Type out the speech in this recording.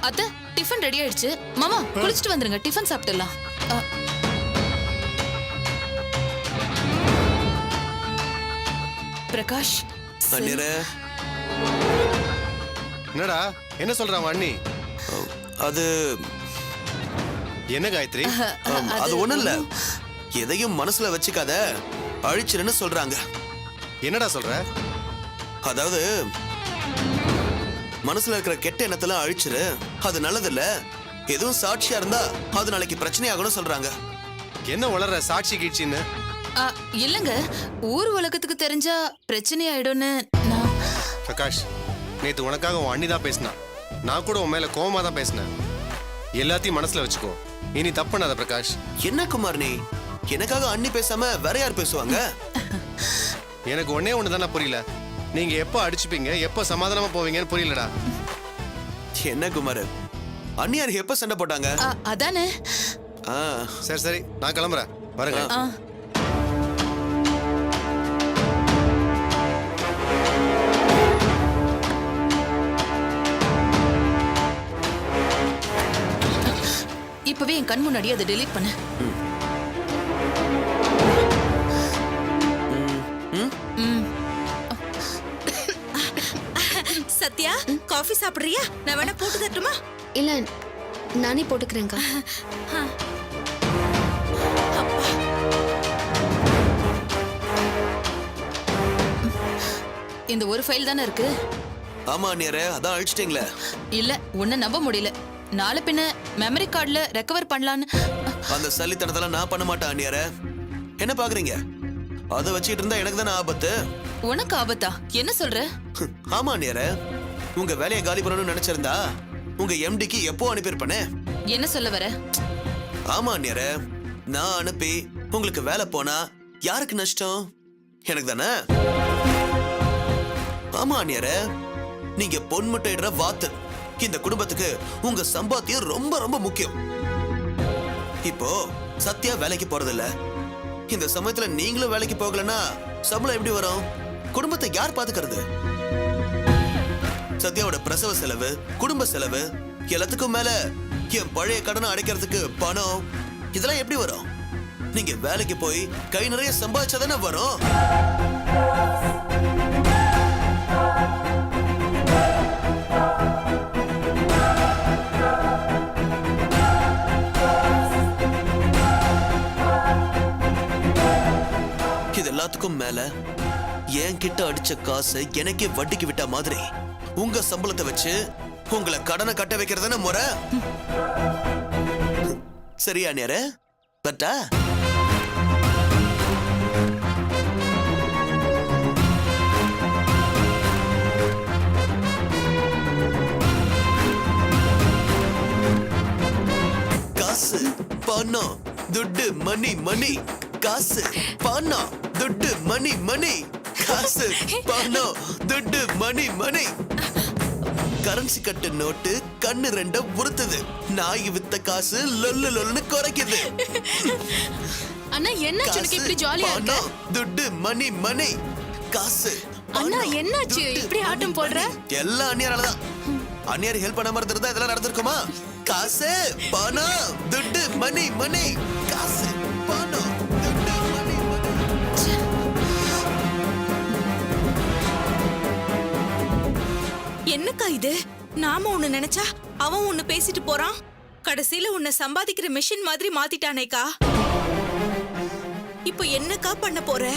அத்தை tiffin ready ஆயிடுச்சு. மாமா குளிச்சுட்டு வந்துருங்க, டிஃபன் சாப்பிட்டுலாம். பிரகாஷ் அண்ணியரே. என்னடா என்ன சொல்றான் அண்ணி? அது என்ன காயத்ரி? அது ஒண்ணும் இல்ல. எதையும் மனசுல வச்சுக்காத, அழிச்சிருன்னு சொல்றாங்க. என்னடா சொல்ற? அதாவது மனசுல இருக்கிற கெட்ட எண்ணத்தெல்லாம் அழிச்சிரு, அது நல்லது இல்ல. எதுவும் சாட்சியா இருந்தா அது நாளைக்கு பிரச்சனை ஆகணும் சொல்றாங்க. என்ன வளர்ற சாட்சி கீழ்ச்சின்னு? இல்லங்க, ஊர் உலகத்துக்கு தெரிஞ்சா பிரச்சனை ஆயிடும்னு நான். பிரகாஷ், நேத்து உனக்காக உன் அண்ணி தான் பேசினா. நான் கூட உன் மேல கோவமா தான் பேசினேன். எல்லாத்தையும் மனசுல வச்சுக்கோ, இனி தப்பு பண்ணாத பிரகாஷ். என்ன குமார் நீ எனக்காக அண்ணி பேசாம வேற யார் பேசுவாங்க? எனக்கு ஒன்னே ஒண்ணு தானே புரியல. நீங்க எப்ப அடிச்சுப்பீங்க, எப்ப சமாதானமா போவீங்கன்னு புரியலடா. என்ன குமார், அண்ணியார் எப்ப சண்டை போட்டாங்க? அதானே. சரி சரி, நான் கிளம்புறேன், வரேங்க. இப்பவே என் கண் முன்னாடி அதை டெலீட் பண்ணு. சத்யா, காஃபி சாப்பிடுறியா? நான் வேணா போட்டு தரட்டுமா? இல்ல, நானே போட்டுக்கிறேன்க்கா. இந்த ஒரு ஃபைல் தானே இருக்கு. ஆமா அண்ணியாரே, அதான் அழிச்சிட்டீங்களே. இல்ல, உன்னை நம்ப முடியல. நாளை பின்ன மெமரி கார்டுல ரெக்கவர் பண்ணலான்னு. அந்த சல்லித்தனத்தெல்லாம் நான் பண்ண மாட்டேன் அண்ணியாரே. என்ன பாக்குறீங்க? அதை வச்சுட்டு இருந்தா எனக்கு தானே ஆபத்து. உனக்கு ஆபத்தா? என்ன சொல்ற? ஆமா அண்ணியாரே, உங்க வேலையை காலி பண்ணணும்னு நினைச்சிருந்தா உங்க எம்டிக்கு எப்போ அனுப்பியிருப்பனே. என்ன சொல்ல வர? ஆமா அண்ணியாரே, நான் அனுப்பி உங்களுக்கு வேலை போனா யாருக்கு நஷ்டம்? எனக்கு தானே. ஆமா அண்ணியாரே, நீங்க பொன்முட்டையிடுற வாத்து. இந்த குடும்பத்துக்கு உங்க சம்பாத்தியம் ரொம்ப ரொம்ப முக்கியம். இப்போ சத்யா வேலைக்கு போறதில்ல. இந்த சமயத்துல நீங்களும் வேலைக்கு போகலன்னா சம்பளம் எப்படி வரும்? குடும்பத்தை யார் பாத்துக்கிறது? சத்யாவோட பிரசவ செலவு, குடும்ப செலவு, எல்லாத்துக்கும் மேல என் பழைய கடனை அடைக்கிறதுக்கு பணம், இதெல்லாம் எப்படி வரும்? நீங்க வேலைக்கு போய் கை நிறைய சம்பாதிச்சாதானே வரும். எல்லாத்துக்கும் மேல என் கிட்ட அடிச்ச காசை எனக்கே வட்டிக்கு விட்ட மாதிரி உங்க சம்பளத்தை வச்சு உங்களை கடனை கட்ட வைக்கிறதான முறை. சரியா நேர பட்டா? காசு பணம் துட்டு மணி மணி, காசு பணம் துட்டு மணி மணி, காசு பணம் துட்டு மணி மணி. கரன்சி கட்டு நோட்டு கண்ணு ரெண்ட உறுத்துது. நாய் வித்த காசு லொல்லு லொல்லுன்னு குறைக்குது. அண்ணா என்ன இப்படி ஜாலியா இருக்க? துட்டு மணி மணி, காசு. அண்ணா என்னாச்சு இப்படி ஆட்டம் போடுற? எல்லாம் அண்ணியாராலதான். அண்ணியார் ஹெல்ப் பண்ணாம இருந்திருந்தா இதெல்லாம் நடந்திருக்குமா? காசு பணம் துட்டு மணி மணி, காசு பணம். என்னக்கா இது? நாம ஒண்ணு நினைச்சா அவன் ஒண்ணு பேசிட்டு போறான். கடைசியில உன்னை சம்பாதிக்கிற மெஷின் மாதிரி மாத்திட்டானேக்கா. இப்போ என்னக்கா பண்ண போற?